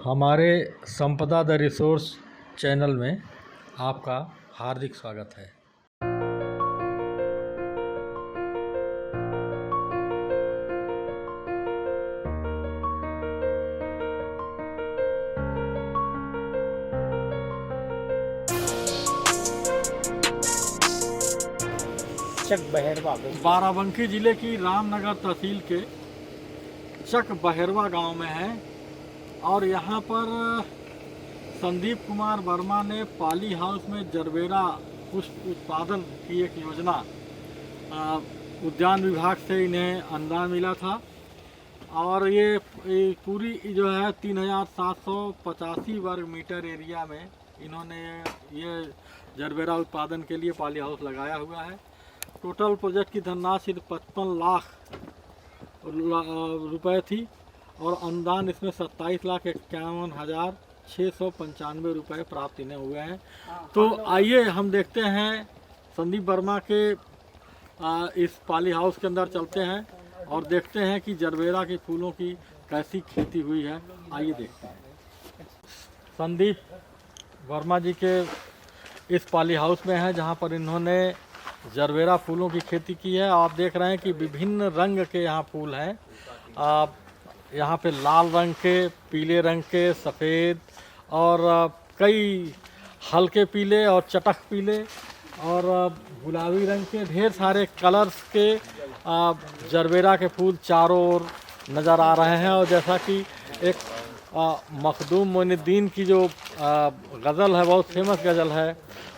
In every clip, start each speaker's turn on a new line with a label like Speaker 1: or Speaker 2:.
Speaker 1: हमारे संपदा the resource channel में आपका हार्दिक स्वागत है।
Speaker 2: चक बहेरवा
Speaker 1: बाराबंकी जिले की रामनगर तहसील के चक बहेरवा गांव में है और यहाँ पर संदीप कुमार वर्मा ने पॉली हाउस में जरबेरा पुष्प उत्पादन की एक योजना उद्यान विभाग से इन्हें अनुदान मिला था और ये पूरी जो है 3785 वर्ग मीटर एरिया में इन्होंने ये जरबेरा उत्पादन के लिए पॉली हाउस लगाया हुआ है। टोटल प्रोजेक्ट की धनराशि 55 लाख रुपए थी और अनुदान इसमें 27,51,695 रुपये प्राप्त इन्हें हुए हैं। तो आइए हम देखते हैं संदीप वर्मा के इस पॉली हाउस के अंदर चलते हैं और देखते हैं कि जरबेरा के फूलों की कैसी खेती हुई है। आइए देखते हैं। संदीप वर्मा जी के इस पॉली हाउस में है जहाँ पर इन्होंने जरबेरा फूलों की खेती की है। आप देख रहे हैं कि विभिन्न रंग के यहाँ फूल हैं। यहाँ पे लाल रंग के, पीले रंग के, सफ़ेद और कई हल्के पीले और चटक पीले और गुलाबी रंग के ढेर सारे कलर्स के जरबेरा के फूल चारों ओर नज़र आ रहे हैं। और जैसा कि एक मखदूम मोइनुद्दीन की जो गज़ल है, बहुत फेमस गज़ल है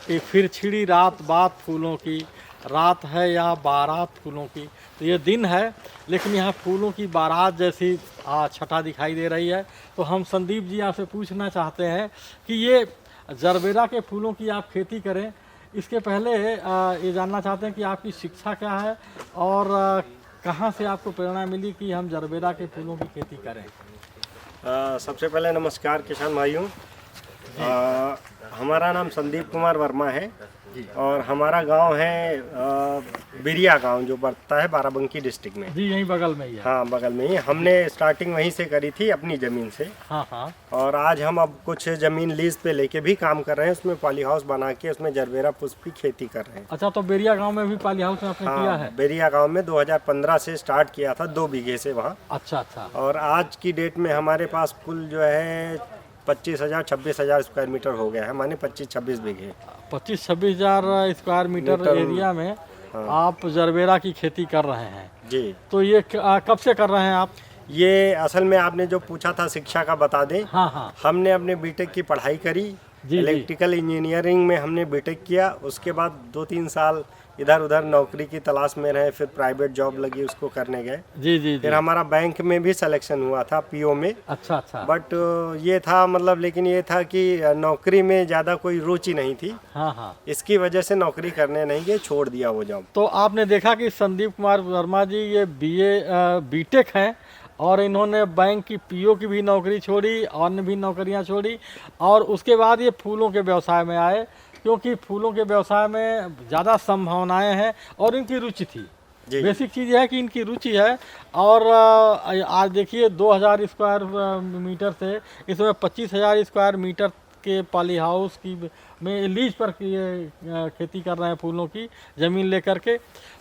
Speaker 1: कि फिर छिड़ी रात बात फूलों की, रात है या बारात फूलों की। तो ये दिन है लेकिन यहाँ फूलों की बारात जैसी छटा दिखाई दे रही है। तो हम संदीप जी आपसे पूछना चाहते हैं कि ये जरबेरा के फूलों की आप खेती करें, इसके पहले ये जानना चाहते हैं कि आपकी शिक्षा क्या है और कहाँ से आपको प्रेरणा मिली कि हम जरबेरा के फूलों की खेती करें।
Speaker 2: सबसे पहले नमस्कार किसान भाइयों। हमारा नाम संदीप कुमार वर्मा है और हमारा गांव है बिरिया गांव, जो पड़ता है बाराबंकी डिस्ट्रिक्ट में।
Speaker 1: जी, यहीं बगल में ही है।
Speaker 2: हाँ, बगल में ही। हमने स्टार्टिंग वहीं से करी थी अपनी ज़मीन से।
Speaker 1: हाँ।
Speaker 2: और आज हम अब कुछ ज़मीन लीज पे लेके भी काम कर रहे हैं, उसमें पॉली हाउस बना के उसमें जरबेरा पुष्प की खेती कर रहे हैं।
Speaker 1: अच्छा, तो बेरिया गांव में भी पॉली हाउस में आपने किया है?
Speaker 2: बेरिया गाँव में 2015 से स्टार्ट किया था, 2 बीघे से वहाँ।
Speaker 1: अच्छा।
Speaker 2: और आज की डेट में हमारे पास कुल जो है 25,000-26,000 स्क्वायर मीटर हो गया है, माने 25-26 बीघे।
Speaker 1: 25-26,000 स्क्वायर मीटर एरिया में आप जरबेरा की खेती कर रहे हैं
Speaker 2: जी।
Speaker 1: तो ये कब से कर रहे हैं आप?
Speaker 2: ये असल में आपने जो पूछा था शिक्षा का बता दें।
Speaker 1: हाँ।
Speaker 2: हमने अपने बीटेक की पढ़ाई करी, इलेक्ट्रिकल इंजीनियरिंग में हमने बीटेक किया। उसके बाद 2-3 साल इधर उधर नौकरी की तलाश में रहे, फिर प्राइवेट जॉब लगी, उसको करने गए। जी। फिर हमारा बैंक में भी सिलेक्शन हुआ था, पीओ में।
Speaker 1: अच्छा।
Speaker 2: बट ये था मतलब, लेकिन ये था कि नौकरी में ज़्यादा कोई रुचि नहीं थी।
Speaker 1: हाँ।
Speaker 2: इसकी वजह से नौकरी करने नहीं गए, छोड़ दिया वो जॉब।
Speaker 1: तो आपने देखा कि संदीप कुमार वर्मा जी ये बीटेक हैं और इन्होंने बैंक की पीओ की भी नौकरी छोड़ी, अन्य भी नौकरियां छोड़ी और उसके बाद ये फूलों के व्यवसाय में आए, क्योंकि फूलों के व्यवसाय में ज़्यादा संभावनाएं हैं और इनकी रुचि थी। बेसिक चीज़ है कि इनकी रुचि है। और आज देखिए 2000 स्क्वायर मीटर से इसमें 25,000 स्क्वायर मीटर के पॉली हाउस की में लीज पर खेती कर रहे हैं फूलों की ज़मीन लेकर के।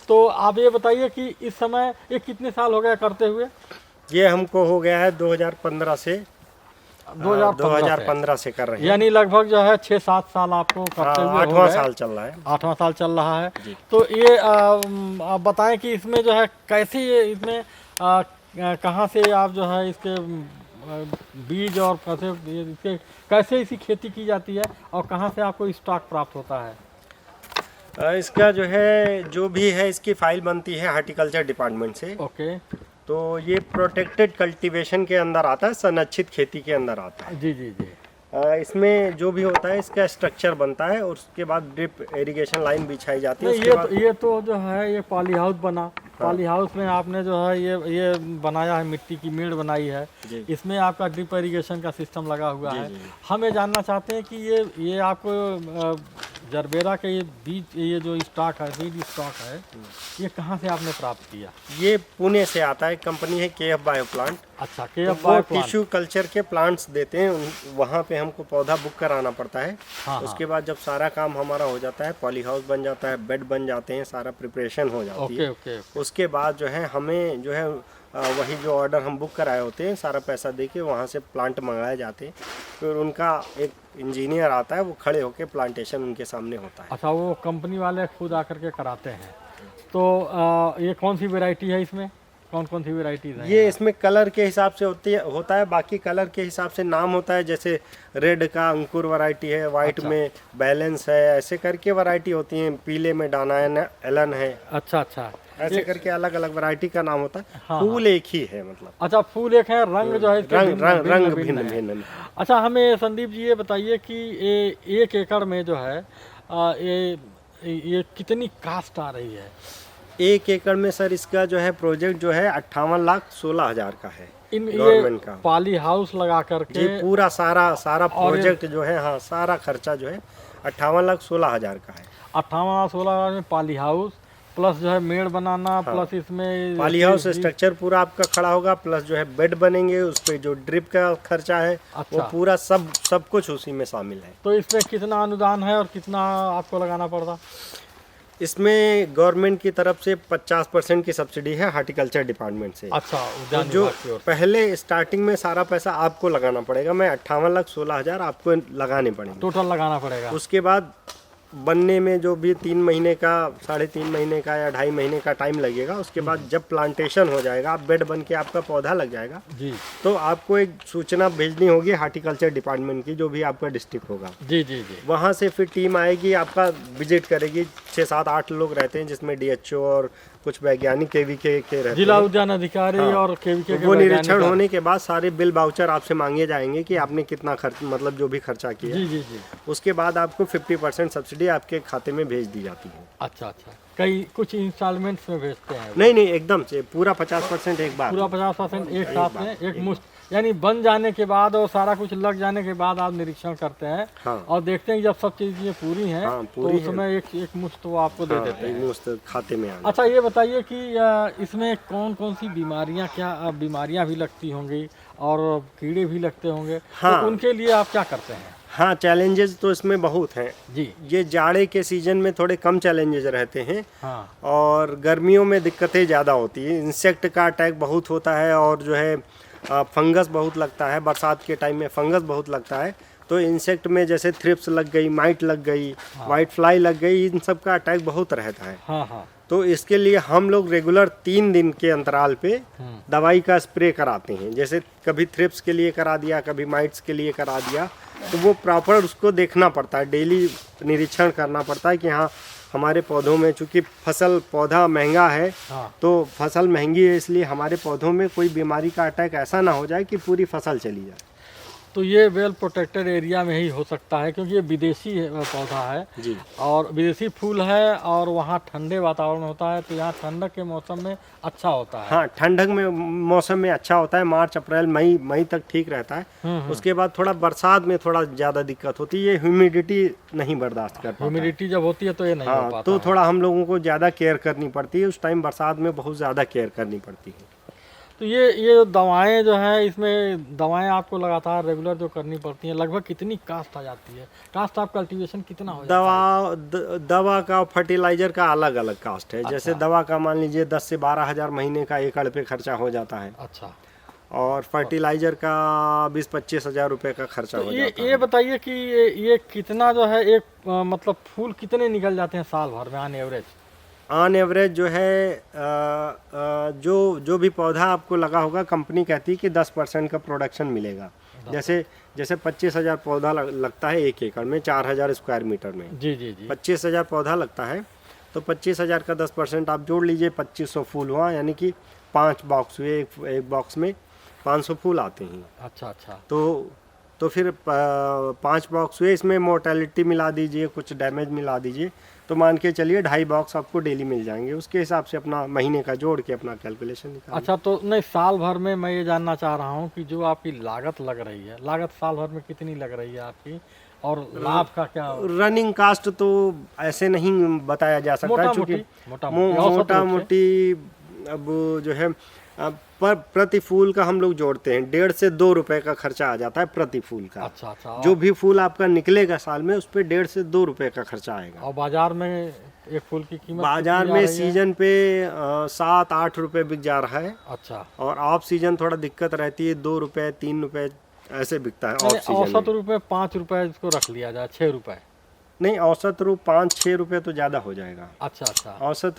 Speaker 1: तो आप ये बताइए कि इस समय ये कितने साल हो गए करते हुए?
Speaker 2: ये हमको हो गया है 2015 से 2015 से कर रहे हैं,
Speaker 1: यानी लगभग जो है 6-7 साल आपको करते हुए
Speaker 2: 8वां साल चल रहा है।
Speaker 1: 8वां साल चल रहा है। तो ये आप बताएं कि इसमें जो है कैसे ये इसमें कहाँ से आप जो है इसके बीज और कैसे इसी खेती की जाती है और कहाँ से आपको स्टॉक प्राप्त होता है?
Speaker 2: इसका जो है जो भी है इसकी फाइल बनती है हार्टिकल्चर डिपार्टमेंट से।
Speaker 1: ओके।
Speaker 2: तो ये प्रोटेक्टेड कल्टीवेशन के अंदर आता है, संरक्षित खेती के अंदर आता है।
Speaker 1: जी।
Speaker 2: इसमें जो भी होता है इसका स्ट्रक्चर बनता है और उसके बाद ड्रिप इरिगेशन लाइन बिछाई जाती है।
Speaker 1: ये तो जो है ये पॉली हाउस बना। पॉली हाउस में आपने जो है ये बनाया है, मिट्टी की मेड़ बनाई है, इसमें आपका ड्रिप इरिगेशन का सिस्टम लगा हुआ है। हम ये जानना चाहते हैं कि ये आपको जरबेरा के ये बीज, ये जो स्टॉक है, बीज स्टॉक है, ये कहाँ से आपने प्राप्त किया?
Speaker 2: ये पुणे से आता है, कंपनी है KF बायो प्लांट।
Speaker 1: अच्छा,
Speaker 2: तो
Speaker 1: KF
Speaker 2: वो
Speaker 1: बायो प्लांट।
Speaker 2: टिश्यू कल्चर के प्लांट्स देते हैं, वहाँ पे हमको पौधा बुक कराना पड़ता है।
Speaker 1: हाँ,
Speaker 2: उसके बाद जब सारा काम हमारा हो जाता है, पॉली हाउस बन जाता है, बेड बन जाते हैं, सारा प्रिपरेशन हो जाती है।
Speaker 1: ओके।
Speaker 2: उसके बाद जो है हमें जो है वही जो ऑर्डर हम बुक कराए होते हैं, सारा पैसा दे के वहाँ से प्लांट मंगाए जाते हैं। फिर उनका एक इंजीनियर आता है, वो खड़े होके प्लांटेशन उनके सामने होता है।
Speaker 1: अच्छा, वो कंपनी वाले खुद आकर के कराते हैं। तो ये कौन सी वैरायटी है इसमें? कौन सी वैरायटीज हैं?
Speaker 2: ये इसमें कलर के हिसाब से होता है, बाकी कलर के हिसाब से नाम होता है। जैसे रेड का अंकुर वैरायटी है, वाइट में बैलेंस है, ऐसे करके वैरायटी होती है। पीले में डानायन एलन है।
Speaker 1: अच्छा,
Speaker 2: ऐसे करके अलग अलग वैरायटी का नाम होता है।
Speaker 1: हाँ,
Speaker 2: फूल एक ही है मतलब।
Speaker 1: अच्छा, फूल एक है, रंग जो है इसके
Speaker 2: रंग
Speaker 1: भिन्न है।
Speaker 2: भिन्न।
Speaker 1: अच्छा, हमें संदीप जी ये बताइए कि ये 1 एकड़ में जो है ये कितनी कास्ट आ रही है?
Speaker 2: 1 एकड़ में सर इसका जो है प्रोजेक्ट जो है 58,16,000 का है
Speaker 1: इन
Speaker 2: गवर्नमेंट का।
Speaker 1: पॉली हाउस लगा करके
Speaker 2: जी पूरा सारा प्रोजेक्ट जो है, हाँ सारा खर्चा जो है 58,16,000 का है।
Speaker 1: 58-16 में पॉली हाउस प्लस जो है मेड़ बनाना,
Speaker 2: हाँ।
Speaker 1: प्लस इसमें
Speaker 2: पॉली हाउस स्ट्रक्चर पूरा आपका खड़ा होगा, प्लस जो है बेड बनेंगे, उस पे जो ड्रिप का खर्चा है।
Speaker 1: अच्छा।
Speaker 2: वो पूरा सब कुछ उसी में शामिल है।
Speaker 1: तो इसमें कितना अनुदान है और कितना आपको लगाना पड़ता?
Speaker 2: इसमें गवर्नमेंट की तरफ से 50% की सब्सिडी है हार्टिकल्चर डिपार्टमेंट से।
Speaker 1: अच्छा,
Speaker 2: तो
Speaker 1: उद्यान
Speaker 2: जो
Speaker 1: विभाग की ओर से।
Speaker 2: पहले स्टार्टिंग में सारा पैसा आपको लगाना पड़ेगा। मैं 58,16,000 आपको लगाने पड़ेंगे।
Speaker 1: टोटल लगाना पड़ेगा।
Speaker 2: उसके बाद बनने में जो भी 3 महीने का, 3.5 महीने का या 2.5 महीने का टाइम लगेगा। उसके बाद जब प्लांटेशन हो जाएगा, आप बेड बन के आपका पौधा लग जाएगा
Speaker 1: जी,
Speaker 2: तो आपको एक सूचना भेजनी होगी हार्टिकल्चर डिपार्टमेंट की, जो भी आपका डिस्ट्रिक्ट होगा।
Speaker 1: जी।
Speaker 2: वहाँ से फिर टीम आएगी, आपका विजिट करेगी। 6-7-8 लोग रहते हैं, जिसमें DHO और कुछ वैज्ञानिक KVK के रहते
Speaker 1: जिला
Speaker 2: हैं।
Speaker 1: उद्यान अधिकारी
Speaker 2: हाँ।
Speaker 1: और KVK के
Speaker 2: वो निरीक्षण
Speaker 1: वैज्ञानिक।
Speaker 2: होने के बाद सारे बिल बाउचर आपसे मांगे जाएंगे कि आपने कितना खर्च, मतलब जो भी खर्चा किया।
Speaker 1: जी।
Speaker 2: उसके बाद आपको 50% सब्सिडी आपके खाते में भेज दी जाती है।
Speaker 1: अच्छा, कई कुछ इंस्टॉलमेंट्स में भेजते हैं?
Speaker 2: नहीं, एकदम से पूरा 50% एक बार।
Speaker 1: पूरा 50% एक साथ में, एक मुश्त, यानी बन जाने के बाद और सारा कुछ लग जाने के बाद आप निरीक्षण करते हैं।
Speaker 2: हाँ।
Speaker 1: और देखते हैं कि जब सब चीजें पूरी हैं,
Speaker 2: हाँ,
Speaker 1: तो
Speaker 2: पूरी
Speaker 1: उस समय एक मुश्त वो आपको दे देते
Speaker 2: एक
Speaker 1: हैं।
Speaker 2: मुश्त खाते में आना।
Speaker 1: अच्छा, ये बताइए कि इसमें कौन सी बीमारियां भी लगती होंगी और कीड़े भी लगते होंगे?
Speaker 2: हाँ।
Speaker 1: तो उनके लिए आप क्या करते हैं?
Speaker 2: हाँ, चैलेंजेस तो इसमें बहुत हैं
Speaker 1: जी।
Speaker 2: ये जाड़े के सीजन में थोड़े कम चैलेंजेस रहते हैं।
Speaker 1: हाँ।
Speaker 2: और गर्मियों में दिक्कतें ज़्यादा होती है। इंसेक्ट का अटैक बहुत होता है और जो है फंगस बहुत लगता है। बरसात के टाइम में फंगस बहुत लगता है। तो इंसेक्ट में जैसे थ्रिप्स लग गई, माइट लग गई, वाइट फ्लाई लग गई, इन सब का अटैक बहुत रहता है।
Speaker 1: हाँ।
Speaker 2: तो इसके लिए हम लोग रेगुलर 3 दिन के अंतराल पे दवाई का स्प्रे कराते हैं। जैसे कभी थ्रिप्स के लिए करा दिया, कभी माइट्स के लिए करा दिया। तो वो प्रॉपर उसको देखना पड़ता है, डेली निरीक्षण करना पड़ता है कि हाँ हमारे पौधों में, चूँकि पौधा महंगा है।
Speaker 1: हाँ।
Speaker 2: तो फसल महंगी है, इसलिए हमारे पौधों में कोई बीमारी का अटैक ऐसा ना हो जाए कि पूरी फसल चली जाए।
Speaker 1: तो ये वेल प्रोटेक्टेड एरिया में ही हो सकता है, क्योंकि ये विदेशी पौधा है
Speaker 2: जी।
Speaker 1: और विदेशी फूल है और वहाँ ठंडे वातावरण होता है, तो यहाँ ठंडक के मौसम में अच्छा होता है।
Speaker 2: हाँ, ठंडक में मौसम में अच्छा होता है। मार्च अप्रैल मई तक ठीक रहता है। उसके बाद थोड़ा बरसात में थोड़ा ज़्यादा दिक्कत होती है। ये ह्यूमिडिटी नहीं बर्दाश्त कर पाता।
Speaker 1: ह्यूमिडिटी जब होती है तो ये नहीं हो पाता
Speaker 2: तो
Speaker 1: है।
Speaker 2: थोड़ा हम लोगों को ज़्यादा केयर करनी पड़ती है। उस टाइम बरसात में बहुत ज़्यादा केयर करनी पड़ती है।
Speaker 1: तो ये दवाएं जो है, इसमें दवाएं आपको लगातार रेगुलर जो करनी पड़ती हैं, लगभग कितनी कास्ट आ जाती है? कास्ट ऑफ कल्टीवेशन कितना हो जाता है?
Speaker 2: दवा का, फर्टिलाइजर का अलग अलग कास्ट है। जैसे दवा का मान लीजिए 10 से 12 हज़ार महीने का एकड़ पे खर्चा हो जाता है।
Speaker 1: अच्छा।
Speaker 2: और फर्टिलाइजर का 20-25 हज़ार रुपये का खर्चा हो जाता है।
Speaker 1: ये बताइए कि ये कितना जो है, एक मतलब फूल कितने निकल जाते हैं साल भर में
Speaker 2: ऑन एवरेज जो है जो भी पौधा आपको लगा होगा, कंपनी कहती है कि 10% का प्रोडक्शन मिलेगा। जैसे 25,000 पौधा लगता है 1 एकड़ में, 4,000 स्क्वायर मीटर में।
Speaker 1: जी।
Speaker 2: 25,000 पौधा लगता है, तो 25,000 का 10% आप जोड़ लीजिए, 2500 फूल हुआ। यानी कि 5 बॉक्स हुए, एक बॉक्स में 500 फूल आते हैं।
Speaker 1: अच्छा।
Speaker 2: तो तो फिर 5 बॉक्स हुए, इसमें मोर्टेलिटी मिला दीजिए, कुछ डैमेज मिला दीजिए, तो मान के चलिए 2.5 बॉक्स आपको डेली मिल जाएंगे। उसके हिसाब से अपना महीने का जोड़ के अपना कैलकुलेशन निकालिए।
Speaker 1: अच्छा, तो नहीं, साल भर में मैं ये जानना चाह रहा हूँ कि जो आपकी लागत लग रही है, लागत साल भर में कितनी लग रही है आपकी, और लाभ का क्या?
Speaker 2: रनिंग कास्ट तो ऐसे नहीं बताया जा सकता, क्योंकि मोटा मोटी अब जो है पर प्रति फूल का हम लोग जोड़ते हैं 1.5 से 2 रुपए का खर्चा आ जाता है प्रति फूल का।
Speaker 1: अच्छा अच्छा।
Speaker 2: जो भी फूल आपका निकलेगा साल में, उस पे 1.5 से 2 रुपए का खर्चा आएगा।
Speaker 1: और बाजार में एक फूल की कीमत
Speaker 2: बाजार में सीजन पे 7-8 रुपए बिक जा रहा है।
Speaker 1: अच्छा।
Speaker 2: और ऑफ सीजन थोड़ा दिक्कत रहती है, 2 रुपए 3 रुपए ऐसे बिकता है ऑफ सीजन।
Speaker 1: औसत रुपए 5 रुपए इसको रख लिया जाए, 6 रुपए
Speaker 2: नहीं, औसत 5-6 रुपए तो ज्यादा हो जाएगा।
Speaker 1: अच्छा अच्छा।
Speaker 2: औसत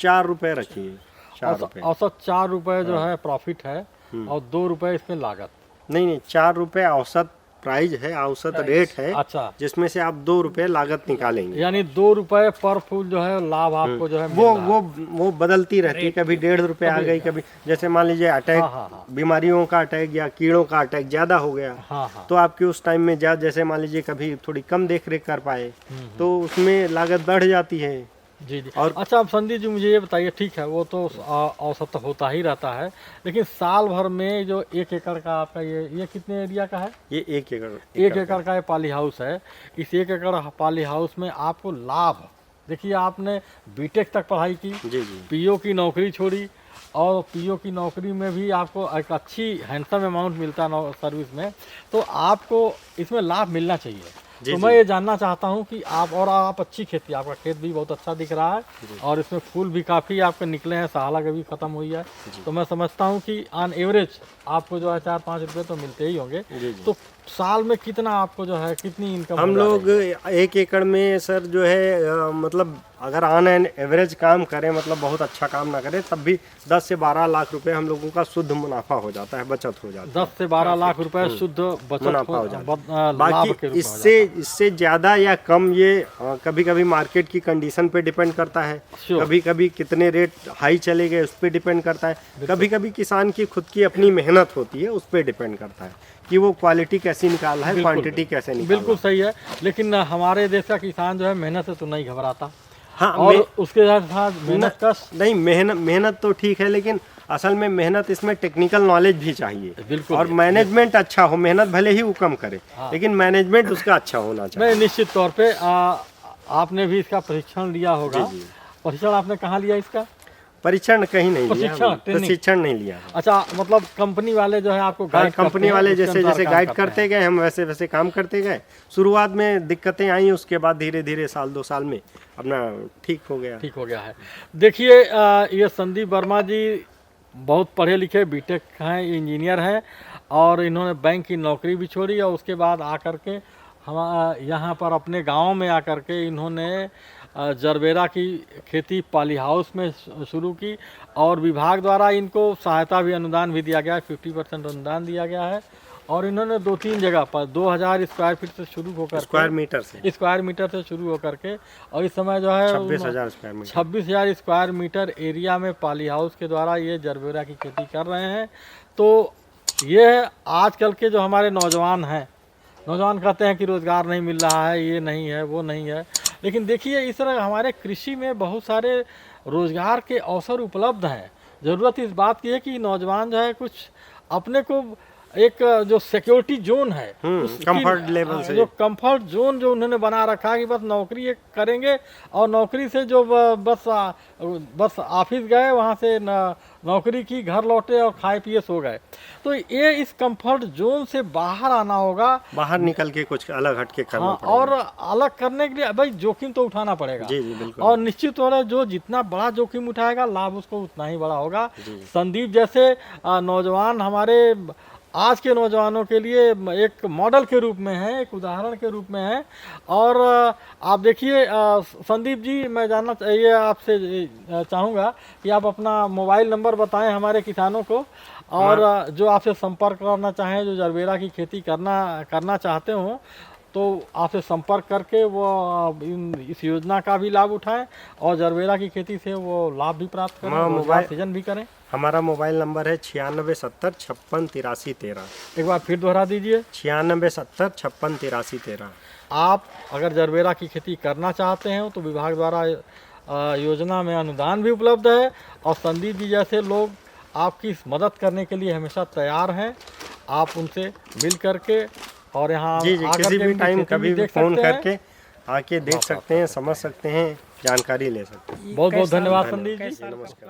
Speaker 2: 4 रुपए रखिए, 4 रुपए।
Speaker 1: औसत 4 रुपए जो है प्रॉफिट है, और 2 रुपए इसमें लागत।
Speaker 2: नहीं, 4 रुपए औसत प्राइस है, औसत रेट है।
Speaker 1: अच्छा।
Speaker 2: जिसमें से आप 2 रुपए लागत निकालेंगे,
Speaker 1: यानी 2 रुपए पर फूल जो है लाभ आपको जो है
Speaker 2: वो बदलती रहती है। कभी 1.5 रुपए आ गई, कभी जैसे मान लीजिए अटैक, बीमारियों का अटैक या कीड़ों का अटैक ज्यादा हो गया, तो आपकी उस टाइम में ज्यादा, जैसे मान लीजिए कभी थोड़ी कम देख रेख कर पाए तो उसमें लागत बढ़ जाती है।
Speaker 1: जी जी। और अच्छा, अब संदीप जी मुझे ये बताइए, ठीक है वो तो औसत होता ही रहता है, लेकिन साल भर में जो 1 एकड़ का आपका ये कितने एरिया का है?
Speaker 2: ये 1 एकड़
Speaker 1: 1 एकड़ का ये पॉली हाउस है। इस 1 एकड़ पॉली हाउस में आपको लाभ, देखिए आपने बीटेक तक पढ़ाई की,
Speaker 2: जी जी,
Speaker 1: पीओ की नौकरी छोड़ी, और पीओ की नौकरी में भी आपको एक अच्छी हैंडसम अमाउंट मिलता है सर्विस में, तो आपको इसमें लाभ मिलना चाहिए। तो मैं ये जानना चाहता हूँ कि आप अच्छी खेती, आपका खेत भी बहुत अच्छा दिख रहा है, और इसमें फूल भी काफ़ी आपके निकले हैं, साला भी ख़त्म हुई है, तो मैं समझता हूँ कि ऑन एवरेज आपको जो है 4-5 रुपये तो मिलते ही होंगे। तो साल में कितना आपको जो है, कितनी इनकम?
Speaker 2: हम लोग 1 एकड़ में सर जो है मतलब अगर ऑन एन एवरेज काम करें, मतलब बहुत अच्छा काम ना करें, तब भी 10 से 12 लाख रुपए हम लोगों का शुद्ध मुनाफा हो जाता है, बचत हो जाता है।
Speaker 1: 10 से 12 लाख रुपए शुद्ध बचत
Speaker 2: मुनाफा हो जाता है। बाकी इससे ज्यादा या कम ये कभी कभी मार्केट की कंडीशन पे डिपेंड करता है, कभी कभी कितने रेट हाई चले गए उस पर डिपेंड करता है, कभी कभी किसान की खुद की अपनी मेहनत होती है, उस पर डिपेंड करता है कि वो क्वालिटी कैसी निकाल है, क्वांटिटी कैसे निकाल।
Speaker 1: बिल्कुल सही है, लेकिन हमारे देश का किसान जो है मेहनत से तो नहीं घबराता।
Speaker 2: हाँ,
Speaker 1: और उसके साथ मेहनत का नहीं,
Speaker 2: मेहनत तो ठीक है, लेकिन असल में मेहनत इसमें टेक्निकल नॉलेज भी चाहिए।
Speaker 1: बिल्कुल।
Speaker 2: और मैनेजमेंट अच्छा हो, मेहनत भले ही वो कम करे, लेकिन मैनेजमेंट उसका अच्छा होना चाहिए।
Speaker 1: नहीं, निश्चित तौर पे आपने भी इसका प्रशिक्षण लिया होगा। प्रशिक्षण आपने कहाँ लिया इसका?
Speaker 2: परीक्षण कहीं नहीं लिया, प्रशिक्षण नहीं लिया।
Speaker 1: अच्छा, मतलब कंपनी वाले जो है आपको गाइड,
Speaker 2: कंपनी वाले जैसे गाइड करते गए, हम वैसे काम करते गए। शुरुआत में दिक्कतें आई, उसके बाद धीरे धीरे 1-2 साल में अपना ठीक हो गया है। देखिए, ये संदीप वर्मा जी बहुत पढ़े लिखे, बीटेक हैं, इंजीनियर हैं, और इन्होंने बैंक की नौकरी भी छोड़ी, और उसके बाद आकर के हम यहाँ पर अपने गाँव में आकर के इन्होंने जरबेरा की खेती पॉली हाउस में शुरू की, और विभाग द्वारा इनको सहायता भी, अनुदान भी दिया गया है, 50% अनुदान दिया गया है। और इन्होंने 2-3 जगह पर 2000 स्क्वायर फीट से शुरू होकर स्क्वायर मीटर से शुरू होकर के, और इस समय जो है 26,000 स्क्वायर मीटर एरिया में पॉली हाउस के द्वारा ये जरबेरा की खेती कर रहे हैं। तो ये आजकल के जो हमारे नौजवान हैं, नौजवान कहते हैं कि रोज़गार नहीं मिल रहा है, ये नहीं है, वो नहीं है, लेकिन देखिए इस तरह हमारे कृषि में बहुत सारे रोज़गार के अवसर उपलब्ध हैं। ज़रूरत इस बात की है कि नौजवान जो है कुछ अपने को एक जो सिक्योरिटी जोन है, कंफर्ट लेवल से,
Speaker 1: जो कंफर्ट जोन जो उन्होंने बना रखा है कि बस नौकरी एक करेंगे, और नौकरी से जो बस ऑफिस गए, वहाँ से नौकरी की, घर लौटे और खाए पिए सो गए। तो ये इस कंफर्ट जोन से बाहर आना होगा,
Speaker 2: बाहर निकल के कुछ अलग हट के करना पड़ेगा।
Speaker 1: और अलग करने के लिए भाई जोखिम तो उठाना पड़ेगा।
Speaker 2: जी जी, बिल्कुल।
Speaker 1: और निश्चित तौर पर जो जितना बड़ा जोखिम उठाएगा, लाभ उसको उतना ही बड़ा होगा। संदीप जैसे नौजवान हमारे आज के नौजवानों के लिए एक मॉडल के रूप में है, एक उदाहरण के रूप में है। और आप देखिए संदीप जी, मैं जानना चाहिए आपसे चाहूँगा कि आप अपना मोबाइल नंबर बताएं हमारे किसानों को, और जो आपसे संपर्क करना चाहें, जो जरबेरा की खेती करना चाहते हो, तो आपसे संपर्क करके वो इस योजना का भी लाभ उठाएं, और जरबेरा की खेती से वो लाभ भी प्राप्त करें, मोबाइल सीजन भी करें।
Speaker 2: हमारा मोबाइल नंबर है 9670565313।
Speaker 1: एक बार फिर दोहरा दीजिए।
Speaker 2: 9670565313।
Speaker 1: आप अगर जरबेरा की खेती करना चाहते हैं तो विभाग द्वारा योजना में अनुदान भी उपलब्ध है, और संदीप जी जैसे लोग आपकी मदद करने के लिए हमेशा तैयार हैं। आप उनसे मिल करके और यहाँ
Speaker 2: जी किसी भी टाइम कभी भी फ़ोन करके आके देख सकते हैं, समझ सकते हैं, जानकारी ले सकते हैं।
Speaker 1: बहुत बहुत धन्यवाद संदीप जी।
Speaker 2: नमस्कार।